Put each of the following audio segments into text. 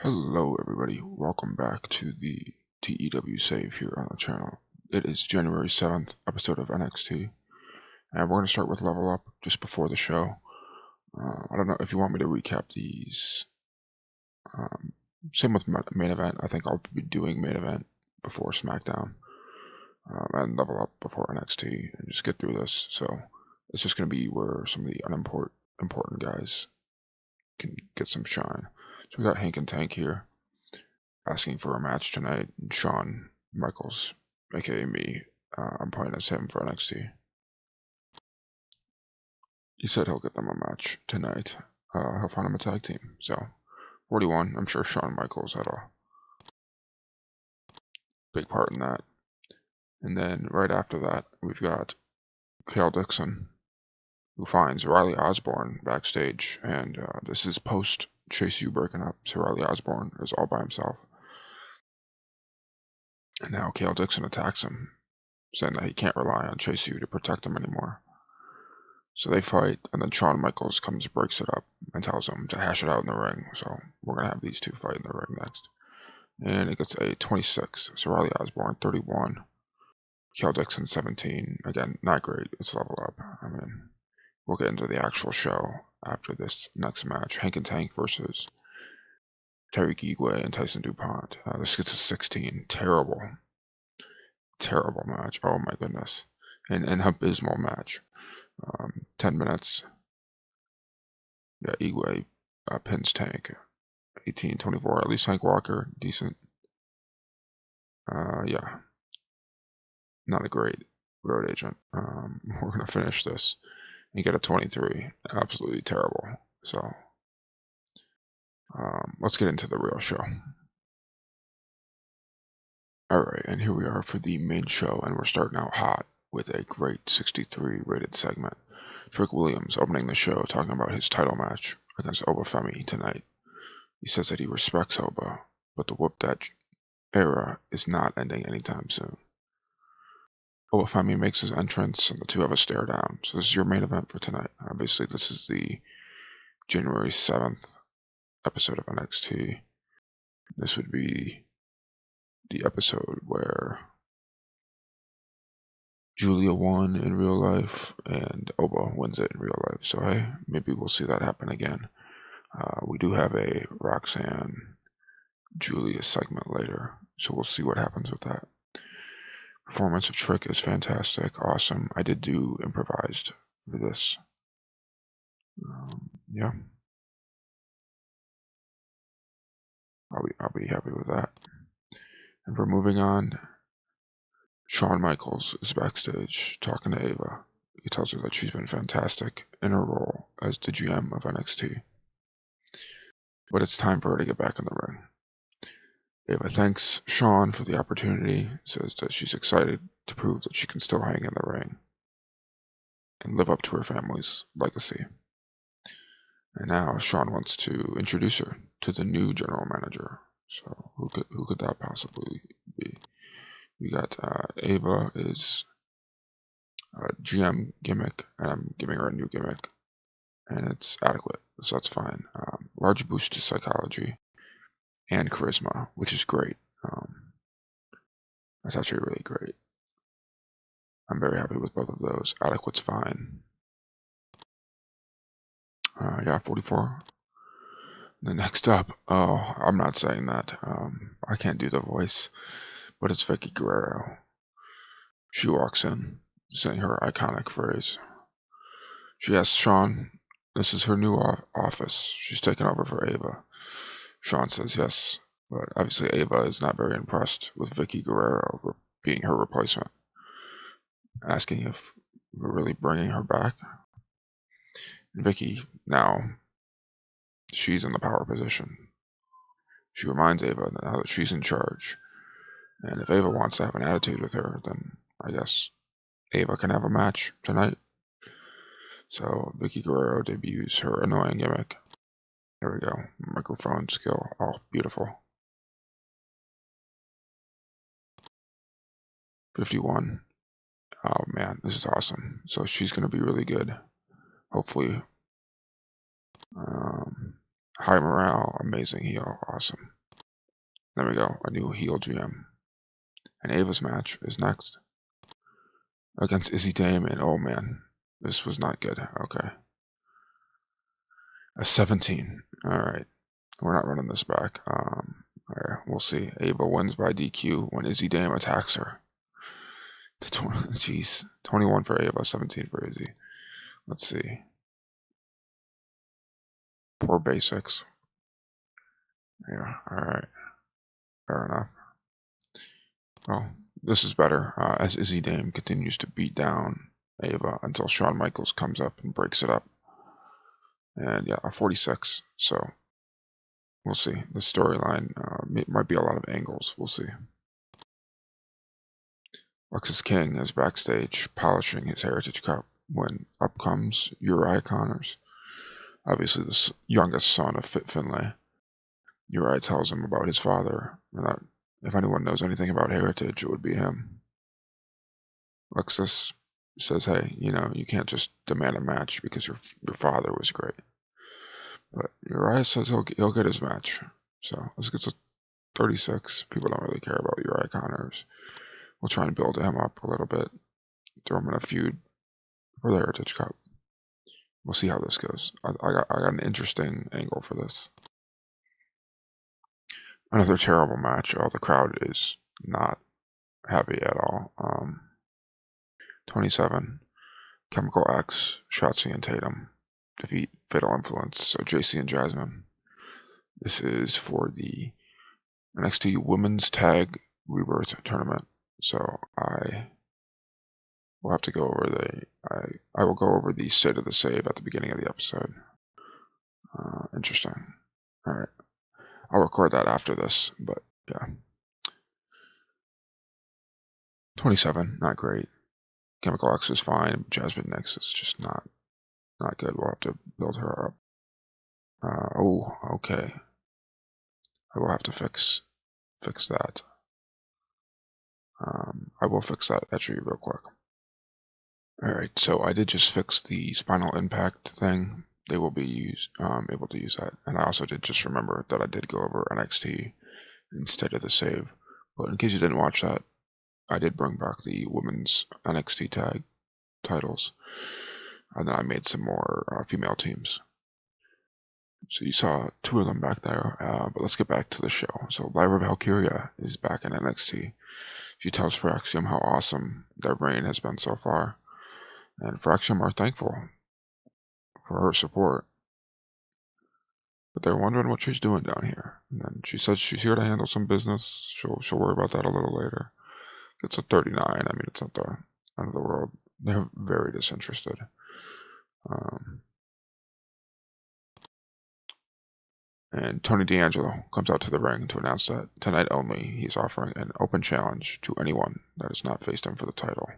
Hello everybody, welcome back to the TEW Save here on the channel. It is January 7th episode of NXT, and we're going to start with Level Up just before the show. I don't know if you want me to recap these. Same with main event. I think I'll be doing main event before Smackdown, and Level Up before NXT, and just get through this. So it's just going to be where some of the important guys can get some shine. So we got Hank and Tank here, asking for a match tonight. And Shawn Michaels, aka me, I'm playing as him for NXT. He said he'll get them a match tonight. He'll find him a tag team. So 41, I'm sure Shawn Michaels had a big part in that. And then right after that, we've got Kale Dixon, who finds Riley Osborne backstage, and this is post Chase U breaking up, so Riley Osborne is all by himself. And now Kale Dixon attacks him, saying that he can't rely on Chase U to protect him anymore. So they fight, and then Shawn Michaels comes, breaks it up, and tells him to hash it out in the ring. So we're going to have these two fight in the ring next. And it gets a 26. So Riley Osborne, 31. Kale Dixon, 17. Again, not great. It's Level Up. I mean, we'll get into the actual show after this next match. Hank and Tank versus Terry Gigwe and Tyson DuPont. This gets a 16. Terrible match. Oh my goodness. An abysmal match. 10 minutes. Yeah, Igwe pins Tank. 18-24. At least Hank Walker, decent. Yeah. Not a great road agent. We're going to finish this and get a 23. Absolutely terrible. So, let's get into the real show. Alright, and here we are for the main show, and we're starting out hot with a great 63 rated segment. Trick Williams opening the show talking about his title match against Oba Femi tonight. He says that he respects Oba, but the Whoop That era is not ending anytime soon. Oba Femi makes his entrance, and the two have a stare down. So this is your main event for tonight. Obviously, this is the January 7th episode of NXT. This would be the episode where Julia won in real life, and Oba wins it in real life. So hey, maybe we'll see that happen again. We do have a Roxanne Julia segment later, so we'll see what happens with that. Performance of Trick is fantastic, awesome. I did do improvised for this. Yeah, I'll be happy with that. And we're moving on. Shawn Michaels is backstage talking to Ava. He tells her that she's been fantastic in her role as the GM of NXT, but it's time for her to get back in the ring. Ava thanks Shawn for the opportunity, says that she's excited to prove that she can still hang in the ring and live up to her family's legacy. And now Shawn wants to introduce her to the new general manager. So who could that possibly be? We got Ava is GM gimmick, and I'm giving her a new gimmick, and it's adequate, so that's fine. Large boost to psychology and charisma, which is great. That's actually really great. I'm very happy with both of those. Adequate's fine. Yeah, 44. The next up, oh, I'm not saying that. I can't do the voice, but it's Vicky Guerrero. She walks in, saying her iconic phrase. She asks Shawn, this is her new office. She's taken over for Ava. Shawn says yes, but obviously Ava is not very impressed with Vicky Guerrero being her replacement, asking if we're really bringing her back. And Vicky, now, she's in the power position. She reminds Ava now that she's in charge, and if Ava wants to have an attitude with her, then I guess Ava can have a match tonight. So Vicky Guerrero debuts her annoying gimmick. There we go. Microphone skill. Oh, beautiful. 51. Oh man, this is awesome. So she's going to be really good. Hopefully. High morale, amazing heel, awesome. There we go, a new heel GM. And Ava's match is next against Izzy Dame, and oh man, this was not good. Okay. A 17. Alright. We're not running this back. Alright, we'll see. Ava wins by DQ when Izzy Dame attacks her. Jeez. 21 for Ava, 17 for Izzy. Let's see. Poor basics. Yeah, alright. Fair enough. Well, this is better as Izzy Dame continues to beat down Ava until Shawn Michaels comes up and breaks it up. And yeah, a 46. So we'll see. The storyline might be a lot of angles. We'll see. Lexus King is backstage polishing his Heritage Cup when up comes Uriah Connors, obviously the youngest son of Fit Finlay. Uriah tells him about his father, and that if anyone knows anything about Heritage, it would be him. Lexus says, hey, you can't just demand a match because your father was great. But Uriah says he'll get his match. So let's get to 36. People don't really care about Uriah Connors. We'll try and build him up a little bit, throw him in a feud for the Heritage Cup. We'll see how this goes. I got an interesting angle for this. Another terrible match. Oh, the crowd is not happy at all. 27. Chemical X, Shotzi and Tatum defeat Fatal Influence, so JC and Jasmine. This is for the NXT Women's Tag Rebirth Tournament. So I will have to go over I will go over the State of the Save at the beginning of the episode. Interesting. All right. I'll record that after this, but yeah. 27, not great. Chemical X is fine. Jasmine Nix is just not good. We'll have to build her up. Oh, okay. I will have to fix that. I will fix that actually real quick. Alright, so I did just fix the spinal impact thing. They will be able to use that. And I also did just remember that I did go over NXT instead of the save. But in case you didn't watch that, I did bring back the women's NXT tag titles. And then I made some more female teams. So you saw two of them back there, but let's get back to the show. So Lyra Valkyria is back in NXT. She tells Fraxium how awesome their reign has been so far. And Fraxium are thankful for her support. But they're wondering what she's doing down here. And then she says she's here to handle some business. She'll worry about that a little later. It's a 39. I mean, it's not the end of the world. They're very disinterested. And Tony D'Angelo comes out to the ring to announce that tonight only he's offering an open challenge to anyone that has not faced him for the title.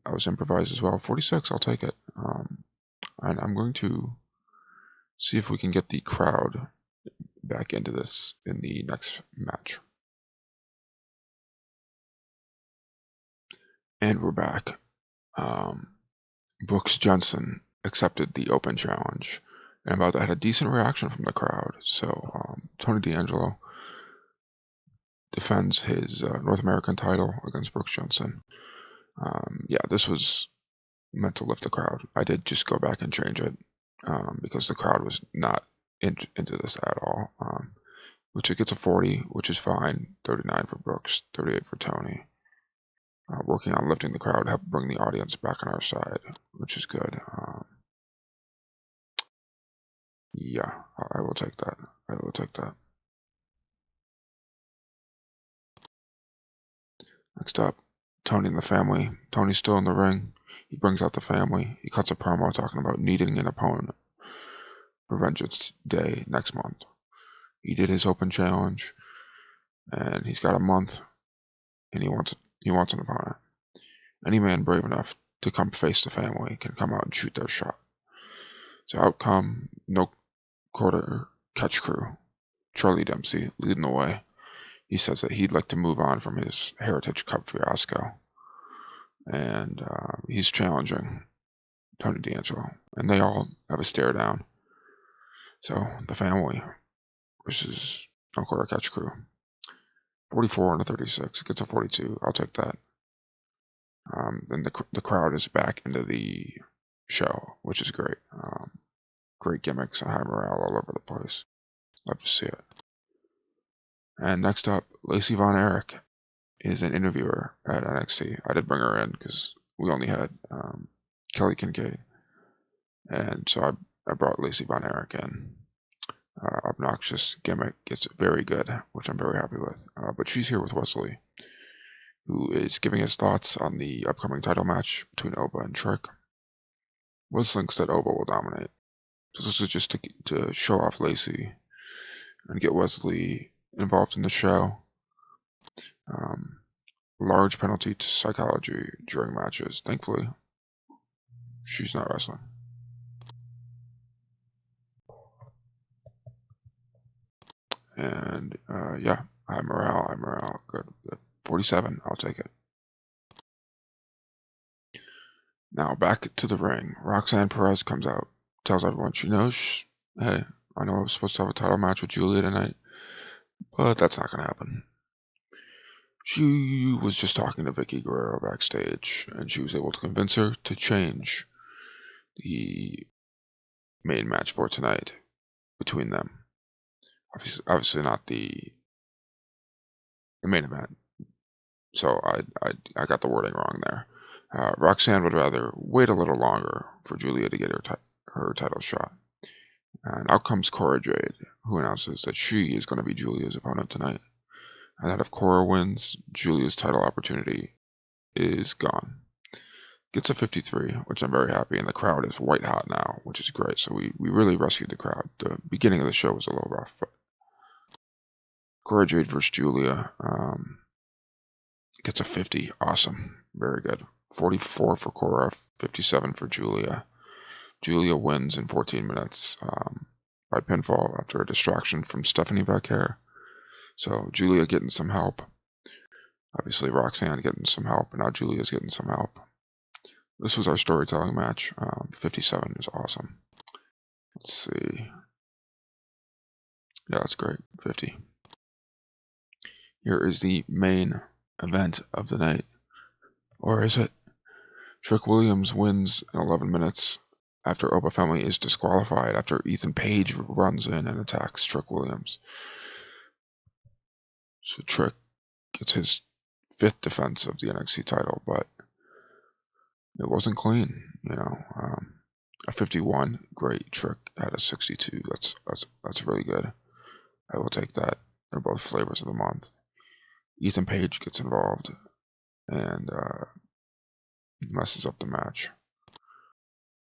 I was improvised as well. 46, I'll take it. And I'm going to see if we can get the crowd back into this in the next match. And we're back. Brooks Jensen accepted the open challenge, and about that had a decent reaction from the crowd. So Tony D'Angelo defends his North American title against Brooks Jensen. Yeah, this was meant to lift the crowd. I did just go back and change it because the crowd was not into this at all. Which it gets a 40, which is fine. 39 for Brooks, 38 for Tony. Working on lifting the crowd, help bring the audience back on our side, which is good. Yeah, I will take that. I will take that. Next up, Tony and the family. Tony's still in the ring. He brings out the family. He cuts a promo talking about needing an opponent for Vengeance Day next month. He did his open challenge, and he's got a month, and he wants an opponent. Any man brave enough to come face the family can come out and shoot their shot. So out come No Quarter Catch Crew, Charlie Dempsey leading the way. He says that he'd like to move on from his Heritage Cup fiasco, and he's challenging Tony D'Angelo, and they all have a stare down. So the family versus No Quarter Catch Crew. 44 and a 36. Gets a 42. I'll take that. And the crowd is back into the show, which is great. Great gimmicks and high morale all over the place. Love to see it. And next up, Lacey Von Erich is an interviewer at NXT. I did bring her in because we only had Kelly Kincaid. And so I brought Lacey Von Erich in. Obnoxious gimmick, gets very good, which I'm very happy with. But she's here with Wesley, who is giving his thoughts on the upcoming title match between Oba and Trick. Wesley thinks that Oba will dominate. So this is just to show off Lacey and get Wesley involved in the show. Large penalty to psychology during matches. Thankfully, she's not wrestling. And yeah, high morale. Good. 47, I'll take it. Now back to the ring. Roxanne Perez comes out, tells everyone she knows, hey, I know I was supposed to have a title match with Julia tonight, but that's not going to happen. She was just talking to Vicky Guerrero backstage, and she was able to convince her to change the main match for tonight between them. Obviously not the main event. So I got the wording wrong there. Roxanne would rather wait a little longer for Julia to get her title shot. And out comes Cora Jade, who announces that she is going to be Julia's opponent tonight. And that if Cora wins, Julia's title opportunity is gone. Gets a 53, which I'm very happy, and the crowd is white hot now, which is great. So we really rescued the crowd. The beginning of the show was a little rough, but Cora Jade versus Julia gets a 50. Awesome. Very good. 44 for Cora, 57 for Julia. Julia wins in 14 minutes by pinfall after a distraction from Stephanie Vaquer. So Julia getting some help. Obviously Roxanne getting some help, and now Julia's getting some help. This was our storytelling match. 57 is awesome. Let's see. Yeah, that's great. 50. Here is the main event of the night. Or is it? Trick Williams wins in 11 minutes after Oba Femi is disqualified after Ethan Page runs in and attacks Trick Williams. So Trick gets his 5th defense of the NXT title, but it wasn't clean, you know. A 51, great. Trick had a 62. That's really good. I will take that. They're both flavors of the month. Ethan Page gets involved and messes up the match.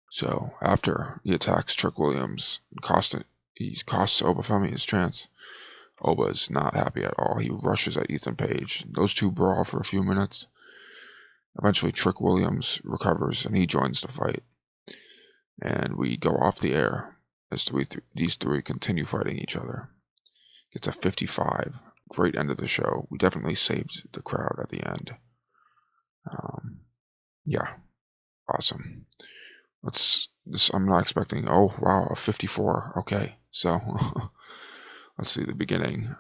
So after he attacks Trick Williams, he costs Oba Femi his chance. Oba is not happy at all. He rushes at Ethan Page. Those two brawl for a few minutes. Eventually, Trick Williams recovers and he joins the fight. And we go off the air as these three continue fighting each other. Gets a 55. Great end of the show. We definitely saved the crowd at the end. Yeah, awesome. I'm not expecting, oh wow, a 54. Okay, so let's see the beginning.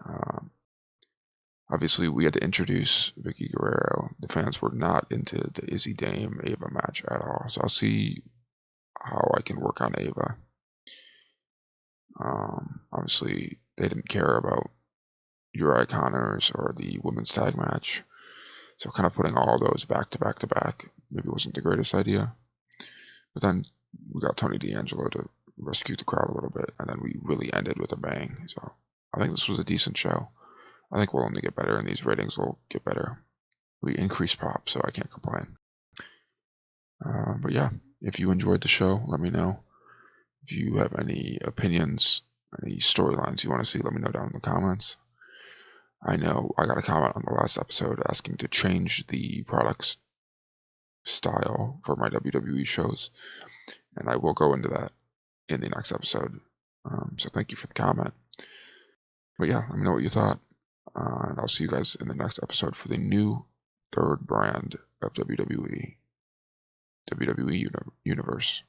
Obviously, we had to introduce Vicky Guerrero. The fans were not into the Izzy Dame Ava match at all, so I'll see how I can work on Ava. Obviously, they didn't care about Uri Connors or the women's tag match, so kind of putting all those back to back maybe wasn't the greatest idea. But then we got Tony D'Angelo to rescue the crowd a little bit, and then we really ended with a bang. So I think this was a decent show. I think we'll only get better, and these ratings will get better. We increased pop, so I can't complain. But yeah, if you enjoyed the show, let me know. If you have any opinions, any storylines you want to see, let me know down in the comments. I know I got a comment on the last episode asking to change the product's style for my WWE shows, and I will go into that in the next episode. So thank you for the comment. But yeah, let me know what you thought. And I'll see you guys in the next episode for the new 3rd brand of WWE Universe.